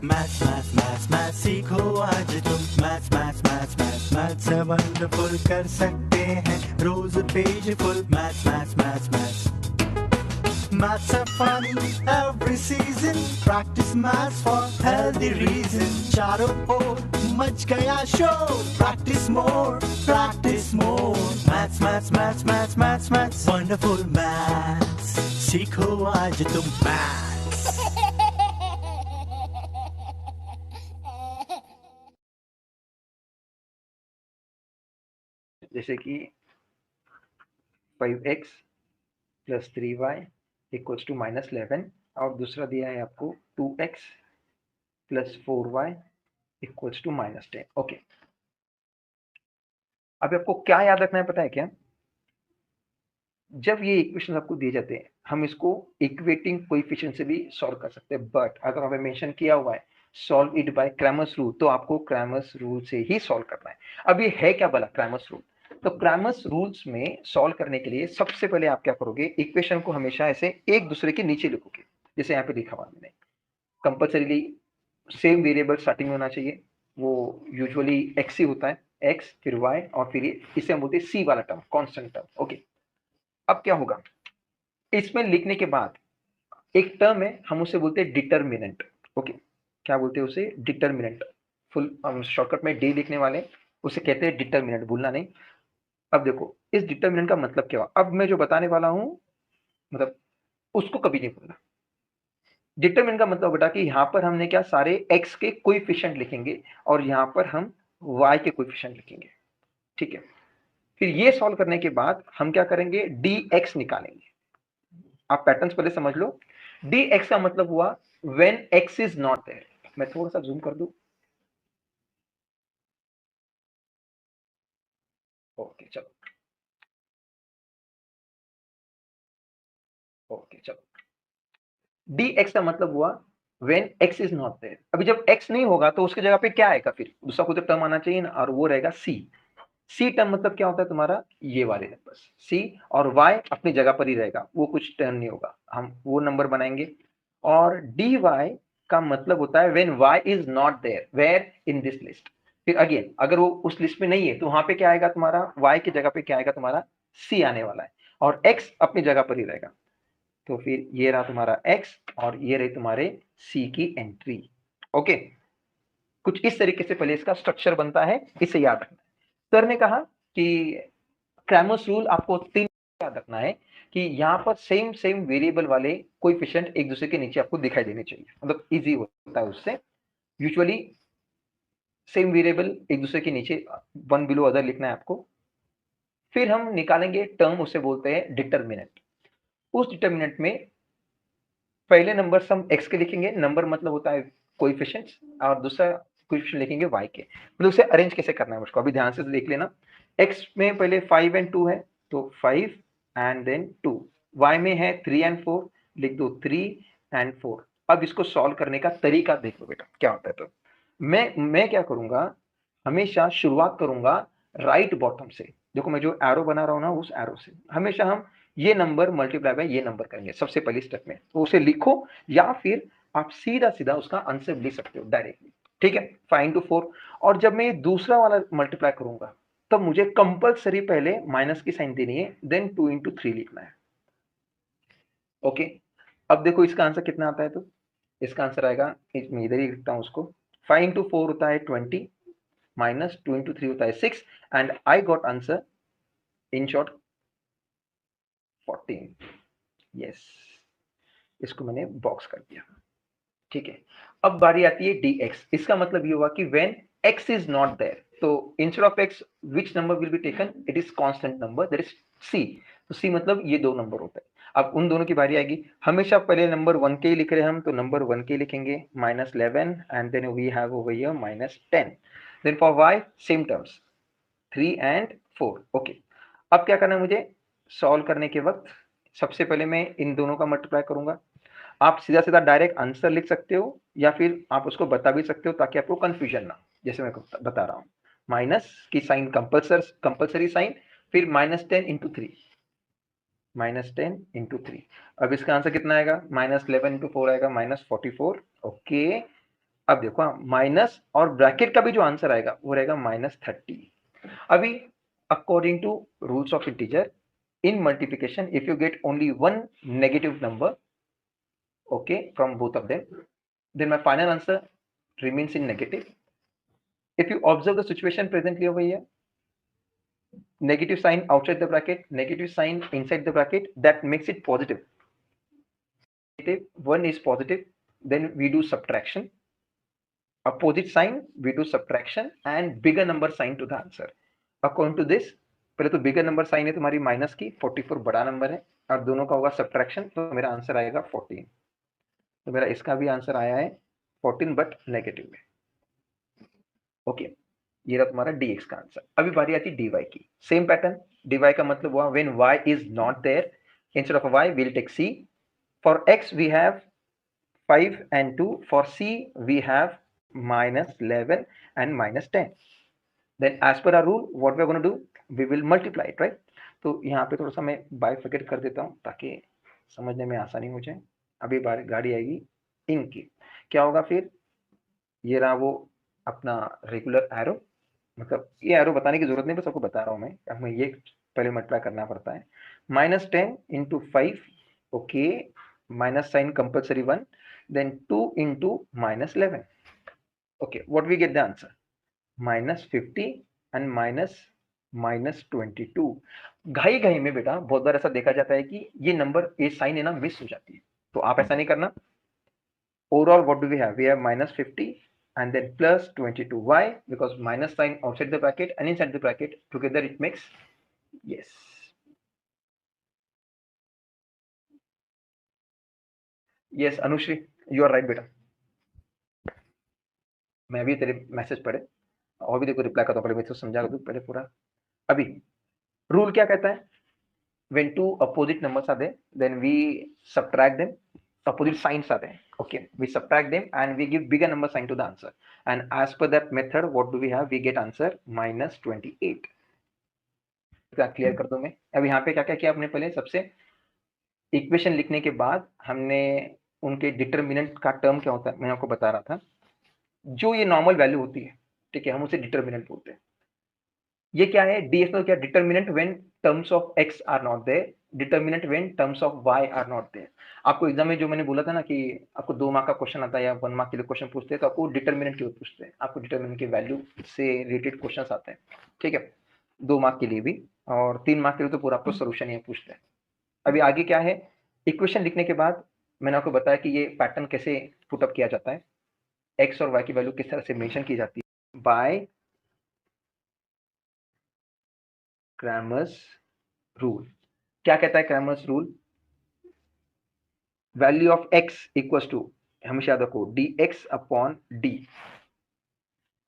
Maths maths maths maths सीखो आज तुम। Maths maths maths maths maths से वंडरफुल कर सकते हैं रोज page full. Maths maths maths maths Maths are fun every season. Practice maths for healthy reason. चारों ओर मच गया शोर. Practice more, practice more. Maths, maths, maths, maths, maths, maths. Wonderful maths. सीखो आज तुम maths. जैसे कि 5x plus 3y equals to -11 और दूसरा दिया है आपको 2x plus 4y equals to -10। Okay, अब आपको क्या याद रखना है पता है क्या? जब ये इक्वेशन आपको दिए जाते हैं हम इसको इक्वेटिंग कोएफिशिएंट से भी सॉल्व कर सकते हैं, बट अगर हमें मेंशन किया हुआ है solve it by Cramer's rule तो आपको क्रैमर्स रूल से ही सॉल्व करना है। अब ये है क्या भला क्रैमर्स रूल? तो क्रैमर्स रूल्स में सॉल्व करने के लिए सबसे पहले आप क्या करोगे, इक्वेशन को हमेशा ऐसे एक दूसरे के नीचे लिखोगे, जैसे यहाँ पे लिखा हुआ मैंने। कंपल्सरीली सेम वेरिएबल स्टार्टिंग में होना चाहिए, वो यूजुअली एक्स ही होता है, एक्स फिर वाई और फिर इसे हम बोलते हैं सी वाला टर्म, कांस्टेंट टर्म। ओके, अब क्या होगा, इसमें लिखने के बाद एक टर्म है, हम उसे बोलते हैं डिटर्मिनेंट। ओके, क्या बोलते हैं उसे? डिटर्मिनेंट। फुल हम शॉर्टकट में डी लिखने वाले उसे कहते हैं डिटर्मिनेंट, भूलना नहीं। अब देखो इस डिटर्मिनेंट का मतलब क्या हुआ, अब मैं जो बताने वाला हूं मतलब उसको कभी नहीं भूलना। डिटरमिनेंट का मतलब बेटा कि यहाँ पर हमने क्या सारे x के कोएफिशिएंट लिखेंगे और यहाँ पर हम y के कोएफिशिएंट लिखेंगे, ठीक है। फिर ये सॉल्व करने के बाद हम क्या करेंगे, dx निकालेंगे। आप पैटर्न्स पहले समझ लो। dx का मतलब हुआ when x is not there. मैं थोड़ा सा जूम कर दूं। ओके चलो, ओके चलो, dx का मतलब हुआ when x is not there. अभी जब x नहीं होगा तो उसकी जगह पे क्या आएगा, फिर दूसरा कोई तो टर्म आना चाहिए ना, और वो रहेगा c। सी टर्म मतलब क्या होता है तुम्हारा, ये वाले नंबर सी, और y अपनी जगह पर ही रहेगा, वो कुछ टर्म नहीं होगा, हम वो नंबर बनाएंगे। और dy का मतलब होता है when y is not there, where in this list. फिर अगेन अगर वो उस लिस्ट में नहीं है तो वहां पे क्या आएगा तुम्हारा, y की जगह पे क्या आएगा तुम्हारा, c आने वाला है, और x अपनी जगह पर ही रहेगा। तो फिर ये रहा तुम्हारा x और ये रही तुम्हारे c की एंट्री। ओके, कुछ इस तरीके से पहले इसका स्ट्रक्चर बनता है, इसे याद रखना। सर ने कहा कि क्रैमर्स रूल आपको 3 याद रखना है कि यहाँ पर सेम सेम वेरिएबल वाले कोएफिशिएंट एक दूसरे के नीचे आपको दिखाई देने चाहिए, मतलब इजी होता है उससे। यूजुअली सेम वेरिएबल एक दूसरे के नीचे वन बिलो अदर लिखना है आपको। फिर हम निकालेंगे टर्म, उसे बोलते हैं डिटर्मिनेंट। उस डिटर्मिनेंट में पहले नंबर हम x के लिखेंगे, नंबर मतलब होता है कोएफिशिएंट्स, और दूसरा कोएफिशिएंट लिखेंगे y के। मतलब उसे अरेंज कैसे करना है मुझको अभी ध्यान से देख लेना। x में पहले 5 एंड 2 है तो 5 एंड देन 2, y में है 3 एंड 4, लिख दो 3 एंड 4। अब इसको सॉल्व करने का तरीका देख लो बेटा क्या होता है। तो मैं क्या करूंगा, हमेशा शुरुआत करूंगा राइट बॉटम से। देखो मैं जो एरो बना रहा हूं ना, उस एरो से हमेशा हम ये नंबर मल्टीप्लाई बाय ये नंबर करेंगे सबसे पहली स्टेप में, तो उसे लिखो या फिर आप सीधा सीधा उसका आंसर लिख सकते हो डायरेक्टली, ठीक है। 5 इंटू 4, और जब मैं दूसरा वाला मल्टीप्लाई करूंगा तब मुझे कंपल्सरी पहले माइनस की साइन देनी है, देन 2 इंटू 3 लिखना है। ओके, अब देखो इसका आंसर कितना आता है, तो इसका आंसर आएगा, मैं इधर ही लिखता हूं उसको, 5 इंटू 4 होता है 20, माइनस 2 इंटू 3 होता है 6, and I got answer in short 14। Yes, इसको मैंने बॉक्स कर दिया, ठीक है। अब बारी आती है dx। इसका मतलब ये हुआ कि when x is not there, तो instead of x which number will be taken, it is constant number, that is c। तो c मतलब ये दो नंबर होता है। अब उन दोनों की बारी आएगी, हमेशा पहले नंबर 1 के ही लिख रहे हैं हम, तो नंबर 1 के लिखेंगे -11 and then we have over here -10। Then for y same terms 3 and 4। Okay, अब क्या करना है मुझे, सॉल्व करने के वक्त सबसे पहले मैं इन दोनों का मल्टीप्लाई करूंगा। आप सीधा सीधा डायरेक्ट आंसर लिख सकते हो या फिर आप उसको बता भी सकते हो ताकि आपको कंफ्यूजन ना हो, जैसे मैं बता रहा हूँ। माइनस की साइन कंपल्सरी साइन, फिर -10 इंटू 3, -10 इंटू 3। अब इसका आंसर कितना आएगा, -11 इंटू 4 आएगा -44। ओके, अब देखो माइनस और ब्रैकेट का भी जो आंसर आएगा वो रहेगा -30। अभी according to rules of integer in multiplication, if you get only one negative number, okay, from both of them, then my final answer remains in negative. If you observe the situation presently over here, negative sign outside the bracket, negative sign inside the bracket, that makes it positive. One is positive, then we do subtraction. Opposite sign, we do subtraction and bigger number sign to the answer. According to this, पहले तो बिगर number sign है तुम्हारी minus की, 44 बड़ा number है और दोनों का होगा सब्ट्रैक्शन, तो मेरा आंसर आएगा 14। तो मेरा इसका भी आंसर आया है 14 बट नेगेटिव में। ओके, ये रहा तुम्हारा dx का आंसर। अभी बारी आती dy की। सेम पैटर्न, dy का मतलब हुआ when y is not there, instead of y we will take c। For x we have 5 and 2, for c we have -11 and -10. Then as per our rule, what we are going to do, we will multiply it, right? तो यहाँ पे थोड़ा सा मैं bifurcate कर देता हूँ ताकि समझने में आसानी हो जाए। अभी गाड़ी आएगी इन की, क्या होगा फिर, ये रहा वो अपना रेगुलर एरो, मतलब ये एरो बताने की जरूरत नहीं, बस आपको बता रहा हूँ मैं, हमें ये पहले मल्टीप्लाई करना पड़ता है। -10 into 5, okay, minus sign compulsory 1, then 2 into -11, okay, what we get the answer, -50 and -22। घाई घाई में बेटा बहुत बार ऐसा देखा जाता है कि ये नंबर, ये साइन है ना, मिस हो जाती है, तो आप ऐसा नहीं करना। Overall what do we have, -50 and then +22। why? Because minus sign outside the bracket and inside the bracket together it makes yes। yes Anushree, you are right बेटा। मैं भी तेरे मैसेज पढ़े और भी देखो रिप्लाई करता हूँ, पहले मैं तो समझा दूं पहले पूरा। अभी रूल क्या कहता है, when two opposite numbers are there, then we subtract them, opposite signs are there, okay, we subtract them and we give bigger number sign to the answer, and as per that method what do we have, we get answer -28। Clear कर दूं मैं। अब यहाँ पे क्या क्या किया आपने, पहले सबसे इक्वेशन लिखने के बाद हमने उनके डिटरमिनेंट का टर्म क्या होता है मैं आपको बता रहा था, जो ये नॉर्मल वैल्यू होती है, ठीक है, हम उसे डिटरमिनेंट बोलते हैं। ये क्या है, डीएस में क्या, determinant when terms of x are not there, determinant when terms of y are not there. आपको एग्जाम में जो मैंने बोला था ना कि आपको 2 मार्क का क्वेश्चन आता है या 1 मार्क के लिए क्वेश्चन पूछते हैं, तो आपको डिटरमिनेंट क्यों पूछते हैं, आपको डिटरमिनेंट की वैल्यू से रिलेटेड क्वेश्चन आते हैं, ठीक है, 2 मार्क के लिए भी और 3 मार्क के लिए तो पूरा आपको सोल्यूशन ही पूछते हैं। अभी आगे क्या है, इक्वेशन लिखने के बाद मैंने आपको बताया कि ये पैटर्न कैसे पुटअप किया जाता है, एक्स और वाई की वैल्यू किस तरह से मेंशन की जाती है बाय क्रैमर्स रूल। क्या कहता है Cramer's rule, value of x equals to, हमेशा याद रखो, dx upon d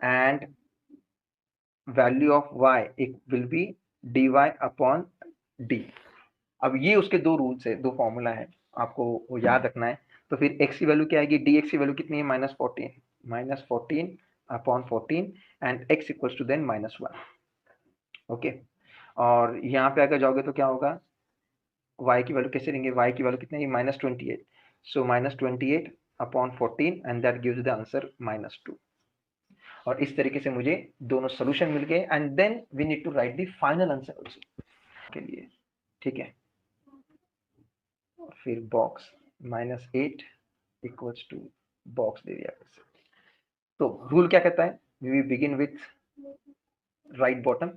and value of y will be dy upon d। अब ये उसके दो रूल्स है, दो फॉर्मूला है, आपको वो याद रखना है। तो फिर x की वैल्यू क्या आएगी, dx की वैल्यू कितनी है, -14 upon 14 and x equals to then -1, okay. और यहाँ पे अगर जाओगे तो क्या होगा, y की वैल्यू कैसे लेंगे, y की वैल्यू कितनी है, -28, सो -28 upon 14 and that gives the answer -2। और इस तरीके से मुझे दोनों सोल्यूशन मिल गए and then we need to write the final answer also के लिए, ठीक है। फिर बॉक्स -8 इक्वल्स टू बॉक्स दे दिया। तो रूल क्या कहता है, we begin with right bottom,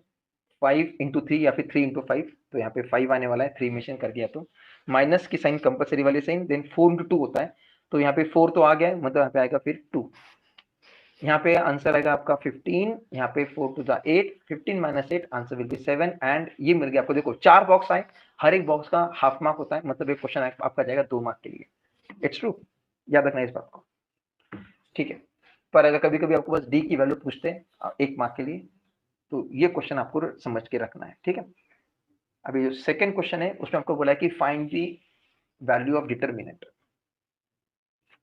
5 into 3 या फिर 3 into 5, तो यहाँ पे 5 आने वाला है, 3 मेंशन कर दिया, तो माइनस की साइन कंपल्सरी वाले साइन, देन 4 into 2 होता है, तो यहाँ पे 4 तो आ गया है, मतलब यहाँ पे आएगा फिर 2, यहाँ पे आंसर आएगा आपका 15, यहाँ पे 4 to the 8, 15 minus 8 answer will be 7 and ये मिल गया आपको। देखो 4 बॉक्स आए, हर एक बॉक्स का हाफ मार्क होता है, मतलब एक क्वेश्चन आपका जाएगा 2 मार्क के लिए, इट्स ट्रू, याद रखना इस बात को, ठीक है। पर अगर कभी कभी आपको बस डी की वैल्यू पूछते हैं 1 मार्क के लिए, तो ये क्वेश्चन आपको समझ के रखना है, ठीक है। अभी जो सेकंड क्वेश्चन है उसमें आपको बोला है कि find the value of determinant,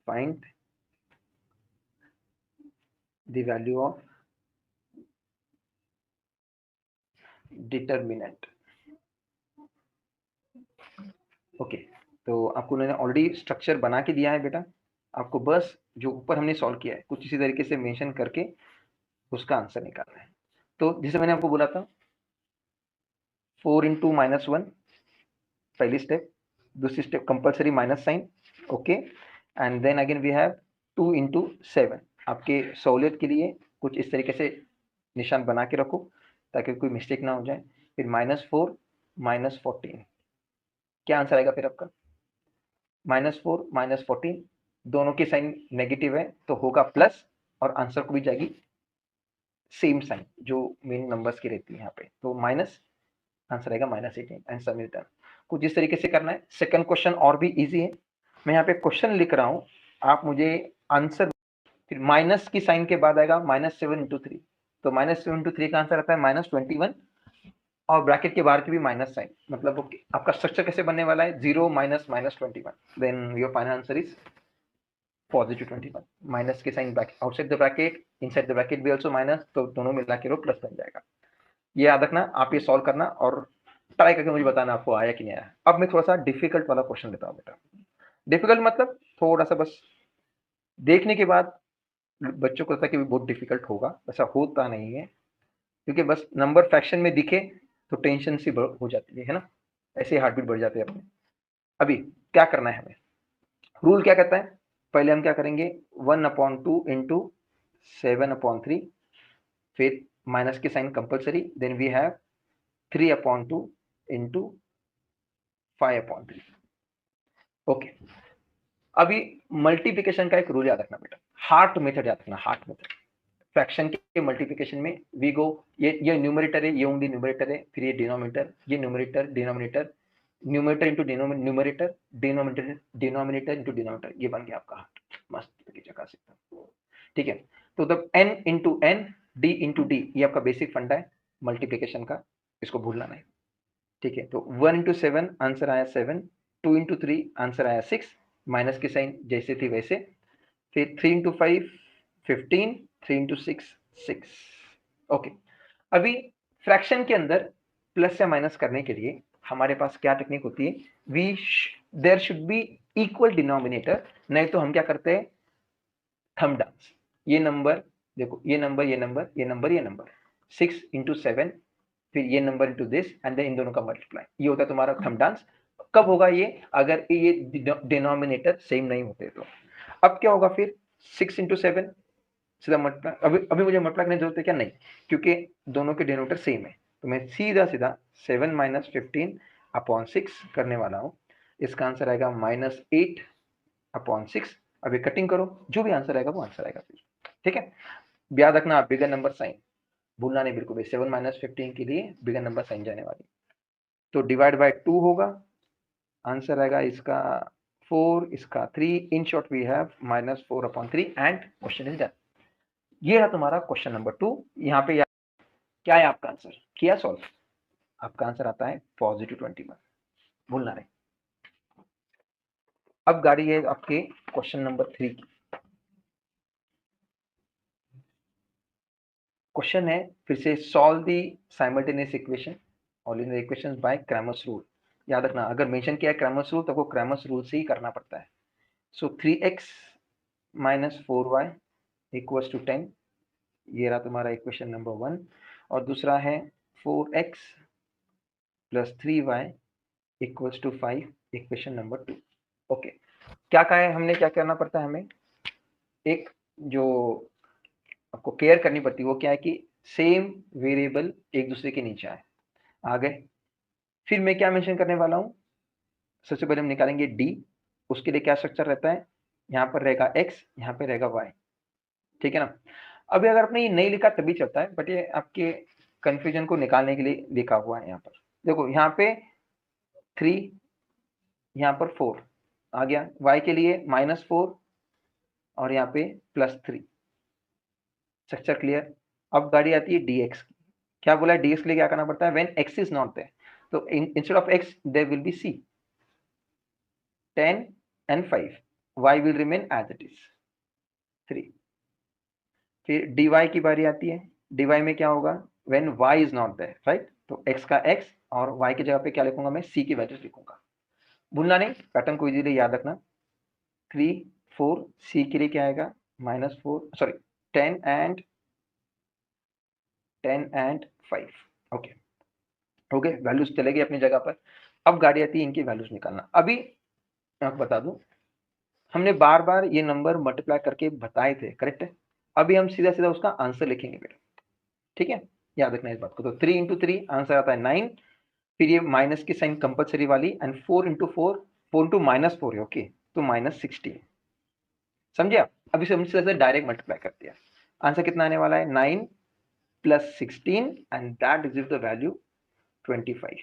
find the value of determinant, okay. तो आपको उन्होंने ऑलरेडी स्ट्रक्चर बना के दिया है बेटा, आपको बस जो ऊपर हमने सॉल्व किया है कुछ इसी तरीके से मेंशन करके उसका आंसर निकालना है। तो जैसे मैंने आपको बोला था 4 into -1 पहली स्टेप, दूसरी step compulsory minus sign, okay, and then again we have 2 into 7। आपके सहूलियत के लिए कुछ इस तरीके से निशान बना के रखो ताकि कोई मिस्टेक ना हो जाए। फिर -4 -14, क्या आंसर आएगा फिर आपका? -4 -14 दोनों की साइन नेगेटिव है तो होगा प्लस, और आंसर को भी जाएगी सेम साइन जो मेन नंबर्स की रहती है यहाँ पे, तो माइनस, आंसर आएगा -18 एंड सम इज डन। कुछ इस तरीके से करना है। सेकंड क्वेश्चन और भी इजी है, मैं यहाँ पे क्वेश्चन लिख रहा हूँ, आप मुझे आंसर, फिर माइनस की साइन के बाद आएगा -7 into 3, तो -7 into 3 का आंसर आता है -21, और ब्रैकेट के बाहर की भी माइनस साइन, मतलब आपका स्ट्रक्चर कैसे बनने वाला है 0 -21, then your final answer is +21। Minus के sign outside the bracket, inside the bracket भी ऑल्सो माइनस, तो दोनों मिला के प्लस बन जाएगा। ये याद रखना, आप ये सॉल्व करना और ट्राई करके मुझे बताना आपको आया कि नहीं आया। अब मैं थोड़ा सा डिफिकल्ट वाला क्वेश्चन लेता हूँ बेटा। डिफिकल्ट मतलब थोड़ा सा बस देखने के बाद बच्चों को लगता है कि बहुत डिफिकल्ट होगा, ऐसा होता नहीं है, क्योंकि बस नंबर फ्रैक्शन में दिखे तो टेंशन सी हो जाती है ना, ऐसे हार्ट बीट बढ़ जाते हैं अपने। अभी क्या करना है हमें, रूल क्या कहता है, पहले हम क्या करेंगे 1/2 into 7/3, फिर माइनस के sign compulsory, then we have 3/2 into 5/3। Okay, अभी मल्टीप्लिकेशन का एक रूल याद रखना बेटा, हार्ट मेथड याद रखना, हार्ट मेथड। फ्रैक्शन के मल्टीप्लिकेशन में वी गो, ये न्यूमरेटर है, ये ओनली न्यूमरेटर है, फिर ये डिनोमिनेटर, ये numerator denominator, numerator into numerator, denominator into denominator, ये बन गया आपका हार्ट, मस्त तरीके से कर सकते हो, ठीक है। तो तब n into n, d into d, ये आपका बेसिक फंडा है मल्टीप्लिकेशन का, इसको भूलना नहीं, ठीक है। तो 1 into 7 आंसर आया 7, 2 into 3 आंसर आया 6, माइनस की साइन जैसे थी वैसे, फिर 3 into 5 15, 3 into 6 6। ओके, अभी फ्रैक्शन के अंदर प्लस या माइनस करने के लिए हमारे पास क्या टेक्निक होती है, there should be equal denominator, नहीं तो हम क्या करते हैं थंब डांस। ये नंबर देखो, ये नंबर ये नंबर ये नंबर ये नंबर, 6 into 7, फिर ये number into this and then इन दोनों का मल्टीप्लाई, ये होता है तुम्हारा थंब डांस। कब होगा ये, अगर ये डिनोमिनेटर सेम नहीं होते तो। अब क्या होगा फिर 6 into 7 सीधा मल्टीप्लाई, अभी मुझे मल्टीप्लाई करने की जरूरत है क्या, नहीं, क्योंकि दोनों के डिनोमिनेटर सेम है, तो मैं सीधा सीधा 7 - 15/6 करने वाला हूँ। इसका आंसर आएगा -8/6। अभी कटिंग करो, जो भी आंसर आएगा वो आंसर आएगा फिर, ठीक है। याद रखना बिगर नंबर साइन भूलना नहीं बिल्कुल भी, 7 - 15 के लिए बिगर नंबर साइन जाने वाली, तो डिवाइड बाय 2 होगा, आंसर आएगा इसका 4, इसका 3, in short we have -4/3 and question is done. ये है तुम्हारा क्वेश्चन नंबर 2। यहाँ पे क्या है आपका आंसर, किया सॉल्व, आपका आंसर आता है +21, भूलना नहीं। अब गाड़ी है आपके क्वेश्चन नंबर 3 की। क्वेश्चन है फिर से, सॉल्व दी साइमल्टेनियस इक्वेशन और linear equations bye Cramer's rule. याद रखना, अगर मेंशन किया है क्रैमर्स रूल तो वो क्रैमर्स रूल से ही करना पड़ता है। सो 3x - 4y = 10, ये रहा तुम्हारा इक्वेशन नंबर 1, और दूसरा है 4x + 3y = 5, equation number 2। Okay, क्या कहा है हमने, क्या करना पड़ता है हमें, एक जो आपको केयर करनी पड़ती है वो क्या है कि सेम वेरिएबल एक दूसरे के नीचे आए, आ गए। फिर मैं क्या मेंशन करने वाला हूँ, सबसे पहले हम निकालेंगे d, उसके लिए क्या स्ट्रक्चर रहता है, यहाँ पर रहेगा x, यहाँ पे रहेगा y, ठीक है ना। अभी अगर आपने ये नहीं लिखा तभी चलता है, बट ये आपके कंफ्यूजन को निकालने के लिए लिखा हुआ है। यहाँ पर देखो, यहाँ पे 3, यहाँ पर 4 आ गया, y के लिए -4 और यहाँ पे +3, स्ट्रक्चर क्लियर। अब गाड़ी आती है dx की, क्या बोला है dx के लिए क्या करना पड़ता है, when x is not there, तो instead of x there will be c, 10 and 5, y will remain as it is 3। फिर dy की बारी आती है, dy में क्या होगा, when y is not there, right, तो x का x और y की जगह पे क्या लिखूंगा मैं, c की वैल्यूज लिखूंगा। भूलना नहीं, पैटर्न को इजीली याद रखना, 3 4, सी के लिए क्या आएगा -4, सॉरी 10 एंड 5। ओके, हो गए, वैल्यूज चले गई अपनी जगह पर। अब गाड़ी आती है इनकी वैल्यूज निकालना। अभी मैं आपको बता दूं, हमने बार बार ये नंबर मल्टीप्लाई करके बताए थे, करेक्ट है। अभी हम सीधा सीधा उसका आंसर लिखेंगे बेटा, ठीक है, याद रखना इस बात को। तो 3 इंटू 3 आंसर आता है 9, फिर ये माइनस की साइन कंपलसरी वाली, एंड 4 इंटू 4 इंटू -4 है, ओके, तो -16, समझे आप। अभी से हमने सीधा डायरेक्ट मल्टीप्लाई कर दिया। आंसर कितना आने वाला है 9 + 16 and that is the value 25।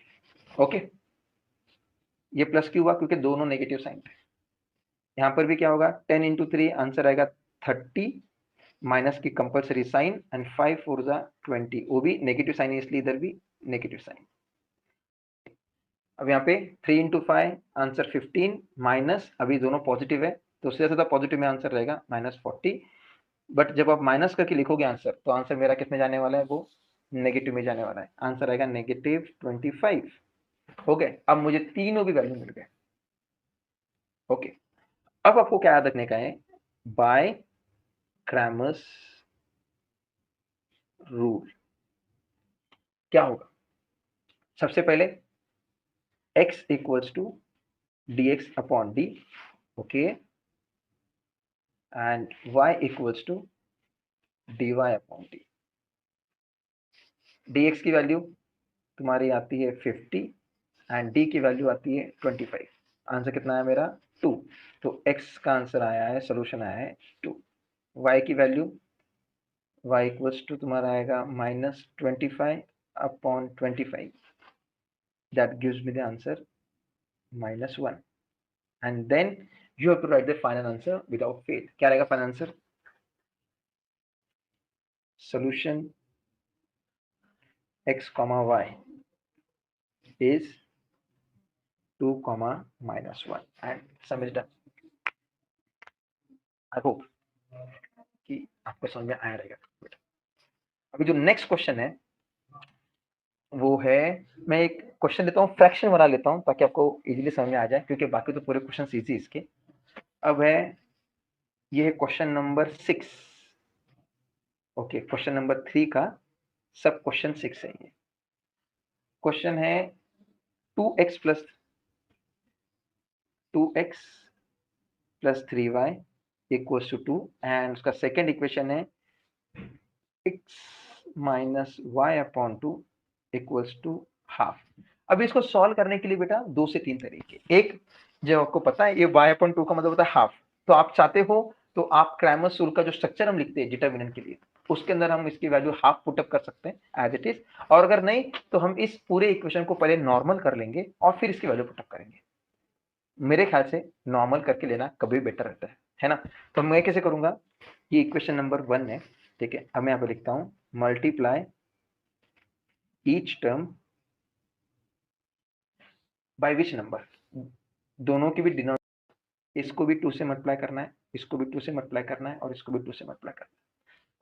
Okay, ये प्लस क्यों हुआ, क्योंकि दोनों नेगेटिव साइन थे। यहाँ पर भी क्या होगा, 10 इंटू 3 आंसर आएगा 30, माइनस की कंपलसरी साइन, एंड 5 4 जा 20, वो भी नेगेटिव साइन है इसलिए इधर भी नेगेटिव साइन। अब यहाँ पे 3 इंटू 5 आंसर 15, माइनस अभी दोनों पॉजिटिव है तो सीधा सीधा पॉजिटिव में आंसर रहेगा -40, बट जब आप माइनस करके लिखोगे आंसर, तो आंसर मेरा किस में जाने वाला है, वो नेगेटिव में जाने वाला है। आंसर आएगा -25। हो गए, अब मुझे तीनों भी वैल्यू मिल गए। ओके, अब आपको क्या याद रखने का है, बाय क्रैमर्स रूल क्या होगा। सबसे पहले x equals to dx upon d, okay, and y equals to dy upon d। dx की वैल्यू तुम्हारी आती है 50 एंड d की वैल्यू आती है 25। आंसर कितना है मेरा 2, तो x का आंसर आया है, सोल्यूशन आया है 2। y की वैल्यू y इक्वल्स टू तुम्हारा आएगा -25 upon 25, that gives me the answer -1, and then you have to write the final answer without fail। क्या रहेगा final answer, solution x comma y is 2, -1 and sum is done। I hope कि आपको समझ में आया रहेगा। अभी जो नेक्स्ट क्वेश्चन है वो है, मैं एक क्वेश्चन लेता हूँ, फ्रैक्शन वाला लेता हूँ ताकि आपको इजीली समझ में आ जाए, क्योंकि बाकी तो पूरे क्वेश्चन इजी इसके। अब है ये है question number 6, okay, question number 3 का सब क्वेश्चन 6 है। ये क्वेश्चन है 2x + 3y equals to 2, and उसका सेकेंड इक्वेशन है x - y upon 2 equals to half. अब इसको सॉल्व करने के लिए बेटा 2 से 3 तरीके। एक, जो आपको पता है ये y अपॉन 2 का मतलब होता है हाफ, तो आप चाहते हो तो आप क्रैमर्स रूल का जो स्ट्रक्चर हम लिखते हैं डिटरमिनेंट के लिए, उसके अंदर हम इसकी वैल्यू हाफ पुटअप कर सकते हैं एज इट इज, और अगर नहीं तो हम इस पूरे इक्वेशन को पहले नॉर्मल कर लेंगे और फिर इसकी वैल्यू पुटअप करेंगे। मेरे ख्याल से नॉर्मल करके लेना कभी बेटर रहता है ना। तो मैं कैसे करूंगा, ये इक्वेशन नंबर 1 है, ठीक है। अब मैं यहाँ पे लिखता हूँ multiply each term by which number, दोनों की भी डिनोमिनेटर, इसको भी 2 से मल्टीप्लाई करना है, इसको भी 2 से मल्टीप्लाई करना है, और इसको भी 2 से मल्टीप्लाई करना है।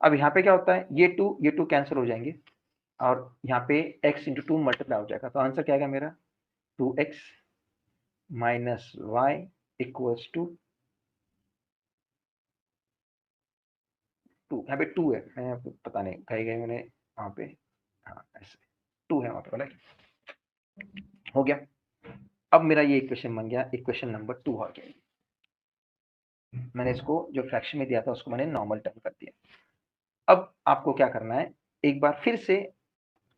अब यहाँ पे क्या होता है, ये 2 कैंसिल हो जाएंगे और यहाँ पे x इंटू 2 मल्टीप्लाई हो जाएगा, तो आंसर क्या आएगा मेरा 2x minus Y equals to 2। यहाँ पे 2 है, मैं आपको पता नहीं कहीं गए मैंने वहाँ पे, हाँ ऐसे 2 है वहाँ पे, बोला हो गया। अब मेरा ये इक्वेशन बन गया, इक्वेशन नंबर 2 आ गया। मैंने इसको जो फ्रैक्शन में दिया था उसको मैंने नॉर्मल टर्म कर दिया। अब आपको क्या करना है, एक बार फिर से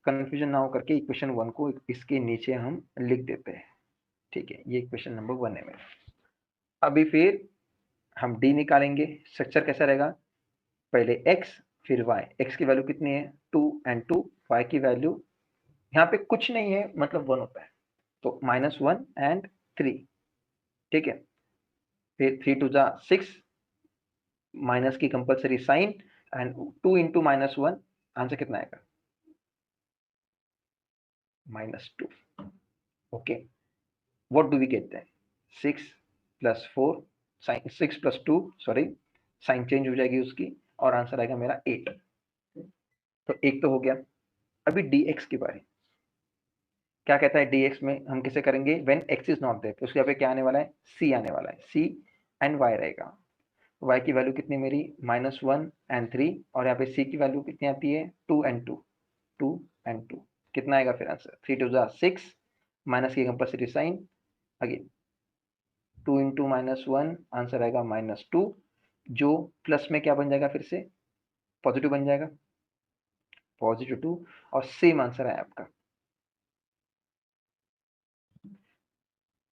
कंफ्यूजन ना हो करके इक्वेशन 1 को इसके नीचे हम लिख देते हैं, ठीक है। ये इक्वेशन नंबर 1 है मेरा। अभी फिर हम d निकालेंगे, स्ट्रक्चर कैसा रहेगा, पहले x फिर y, x की वैल्यू कितनी है 2 एंड 2, y की वैल्यू यहाँ पे कुछ नहीं है मतलब 1 होता है, तो -1 एंड 3, ठीक है। फिर 3 2 जा 6, माइनस की compulsory sign, and 2 into -1, answer कितना आएगा -2। ओके, what do we get then, 6 + 4 sign, 6 + 2 sorry, sign change हो जाएगी उसकी, और आंसर आएगा मेरा 8। तो एक तो हो गया। अभी dx की बारी, क्या कहता है dx में हम किसे करेंगे, when x is not there, तो उसके यहाँ पे क्या आने वाला है, c आने वाला है, c एंड y रहेगा। y की वैल्यू कितनी मेरी -1 and 3, और यहाँ पे c की वैल्यू कितनी आती है 2 and 2, 2 and 2, कितना आएगा फिर आंसर 3 2 6, माइनस की compulsory sign, again 2 into -1 answer आएगा -2, जो प्लस में क्या बन जाएगा फिर से पॉजिटिव बन जाएगा, +2, और सेम आंसर है आपका।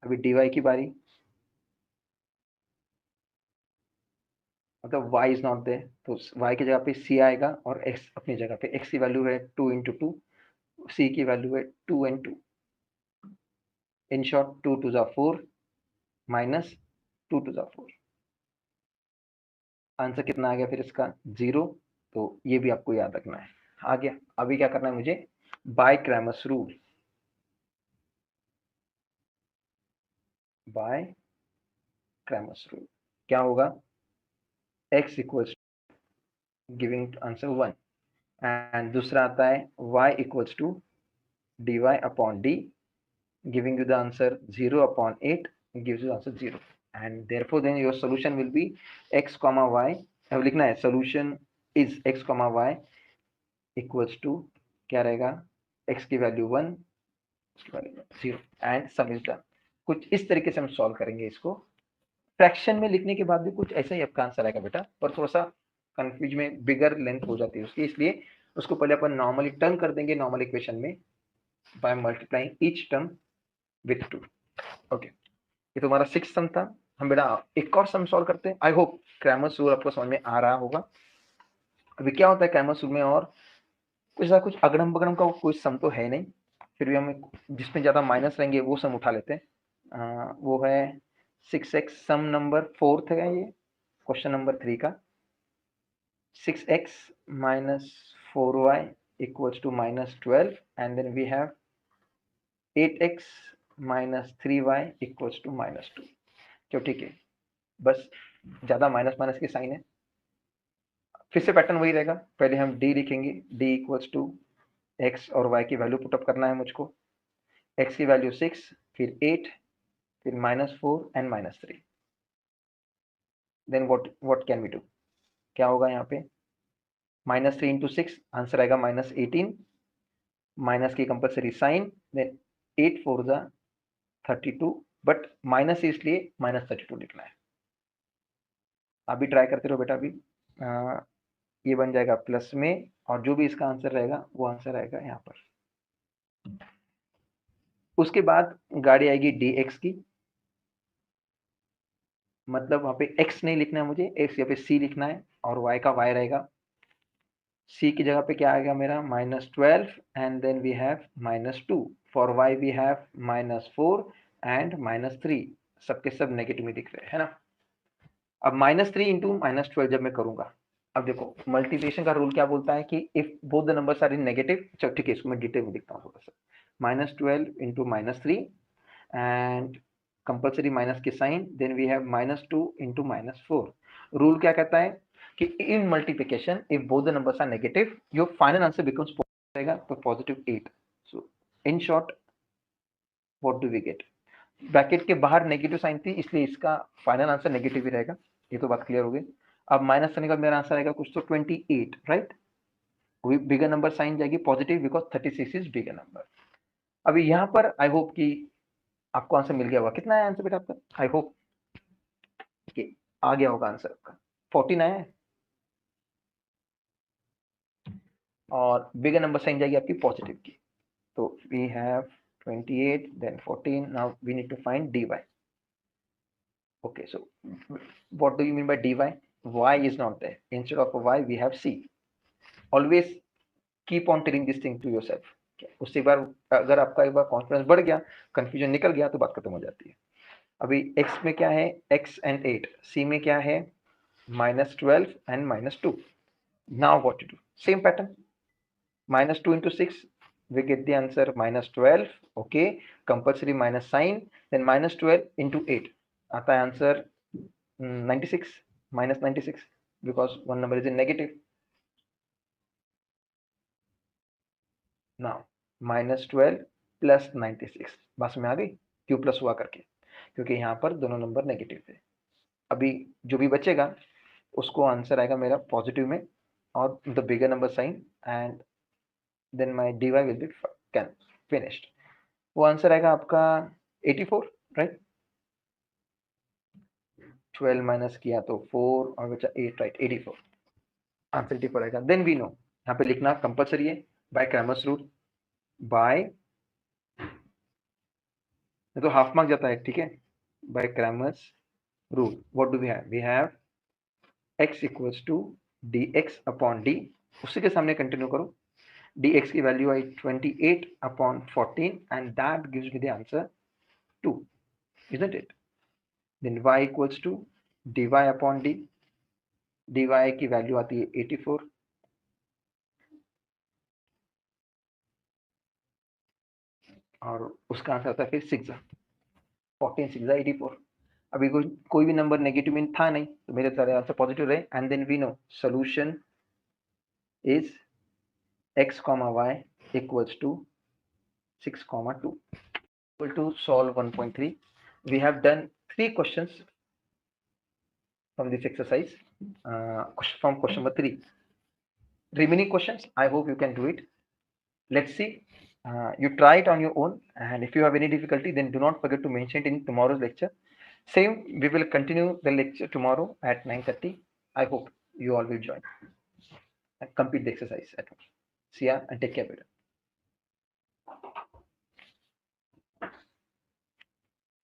अभी dy की बारी, मतलब y इज नॉट देयर, तो y की जगह पे c आएगा और x अपनी जगह पे, x की वैल्यू है 2 इंटू 2, c की वैल्यू है 2 and 2, इन शॉर्ट 2 2 जा 4 माइनस 2 2 जा 4, आंसर कितना आ गया फिर इसका 0, तो ये भी आपको याद रखना है। आ गया, अभी क्या करना है मुझे, by Cramer's rule, by Cramer's rule क्या होगा, x equals giving answer 1, and दूसरा आता है y equals to dy upon d giving you the answer 0 upon 8 gives you answer 0, and therefore then your solution will be x comma y, अब लिखना है solution is x comma y equals to क्या रहेगा, x की value 1, उसकी value 0, and some is done. कुछ इस तरीके से हम सॉल्व करेंगे इसको, फ्रैक्शन में लिखने के बाद भी कुछ ऐसा ही आपका आंसर आएगा बेटा, पर थोड़ा सा कंफ्यूज में बिगर लेंथ हो जाती है उसकी, इसलिए उसको पहले अपन नॉर्मली टर्न कर देंगे नॉर्मल इक्वेशन में by multiplying each term with 2। Okay, ये तुम्हारा 6th सम था। हम बेटा एक और सम सॉल्व करते हैं। आई होप क्रैमर्स रूल आपको समझ में आ रहा होगा। अभी क्या होता है क्रैमर्स रूल में, और कुछ ना कुछ अगड़म बगड़म का कोई सम तो है नहीं, फिर भी हम जिसमें ज्यादा माइनस रहेंगे वो सम उठा लेते हैं। वो है 6x, सम नंबर 4th है ये, क्वेश्चन नंबर 3 का। 6x minus 4y equals to -12, and then we have 8x minus 3y equals to -2। क्यों, ठीक है, बस ज्यादा माइनस माइनस की साइन है। फिर से पैटर्न वही रहेगा, पहले हम d लिखेंगे, d इक्वल्स टू x और y की वैल्यू पुटअप करना है मुझको, x की वैल्यू 6, फिर 8, फिर -4 and -3। Then what can we do, क्या होगा यहाँ पे, -3 इंटू 6 आंसर आएगा -18, माइनस की कंपल्सरी साइन, देन 8 4 जा 32, बट माइनस इसलिए -32 लिखना है। अभी ट्राई करते रहो बेटा, अभी ये बन जाएगा प्लस में, और जो भी इसका आंसर रहेगा वो आंसर आएगा यहाँ पर। उसके बाद गाड़ी आएगी dx की, मतलब वहां पे x नहीं लिखना है मुझे, x यहाँ पे c लिखना है, और y का y रहेगा। c की जगह पे क्या आएगा मेरा -12, and then we have -2, for y we have -4 and -3, सबके सब नेगेटिव में दिख रहे हैं, है ना। अब -3 इंटू -12 जब मैं करूंगा, अब देखो मल्टीप्लिकेशन का रूल क्या बोलता है कि if both the numbers are in negative, चलो ठीक है इसको मैं डिटेल में दिखता हूँ थोड़ा सा, -12 इंटू -3 एंड कंपल्सरी माइनस की sign, then we have -2 into -4। Rule क्या कहता है कि in multiplication if both the numbers are negative your final answer becomes रहेगा तो +8। So in short what do we get, bracket के बाहर नेगेटिव साइन थी इसलिए इसका फाइनल आंसर नेगेटिव ही रहेगा, ये तो बात क्लियर हो गई। अब माइनस करने का मेरा आंसर आएगा कुछ तो 28, राइट, बिगर नंबर साइन जाएगी positive because 36 is bigger number. अभी यहाँ पर आई होप कि आपको आंसर मिल गया होगा। कितना है आंसर बेटा आपका, आई होप कि आ गया होगा आंसर आपका, 14 आया है, और बिगर नंबर साइन जाएगी आपकी पॉजिटिव की, तो we have 28 then 14, now we need to find dy। okay, so what do you mean by dy, y is not there, instead of y we have c, always keep on telling this thing to yourself, उससे एक बार अगर आपका एक बार confidence बढ़ गया, confusion निकल गया तो बात खत्म हो जाती है। अभी x में क्या है, x and 8, c में क्या है -12 and -2। now what to do, same pattern, -2 into 6 we get the answer -12, okay, compulsory minus sign, then -12 into 8 आता है answer 96, -96 because one number is in negative। now -12 plus 96, बस में आ गई, क्यों प्लस हुआ करके, क्योंकि यहाँ पर दोनों नंबर नेगेटिव थे। अभी जो भी बचेगा उसको आंसर आएगा मेरा पॉजिटिव में और the bigger number sign and then my dy will be finished. वो आंसर आएगा आपका 84, राइट। 12 माइनस किया तो 4 और बचा 8, राइट। 84 आंसर 84 आएगा। देन वी नो, यहाँ पे लिखना कंपलसरी है, बाय क्रैमर्स रूल, बाय तो हाफ मार्क जाता है, ठीक है। By Cramer's rule what do we have, we have x equals to dx upon d, उसी के सामने कंटिन्यू करो। dx की वैल्यू आई 28 upon 14 and that gives me the answer 2, isn't it? Then y equals to dy upon d, dy की value आती है 84 और उसका आंसर आता है फिर 6 14 6 84। अभी कोई भी नंबर नेगेटिव में था नहीं तो मेरे सारे आंसर पॉजिटिव रहे। And then we know solution is x, y equals to 6, 2 equal to solve 1.3. We have done 3 questions from this exercise, from question number 3. Remaining questions, I hope you can do it. Let's see. You try it on your own, and if you have any difficulty, then do not forget to mention it in tomorrow's lecture. Same, we will continue the lecture tomorrow at 9:30. I hope you all will join and complete the exercise at home. See ya and take care, better.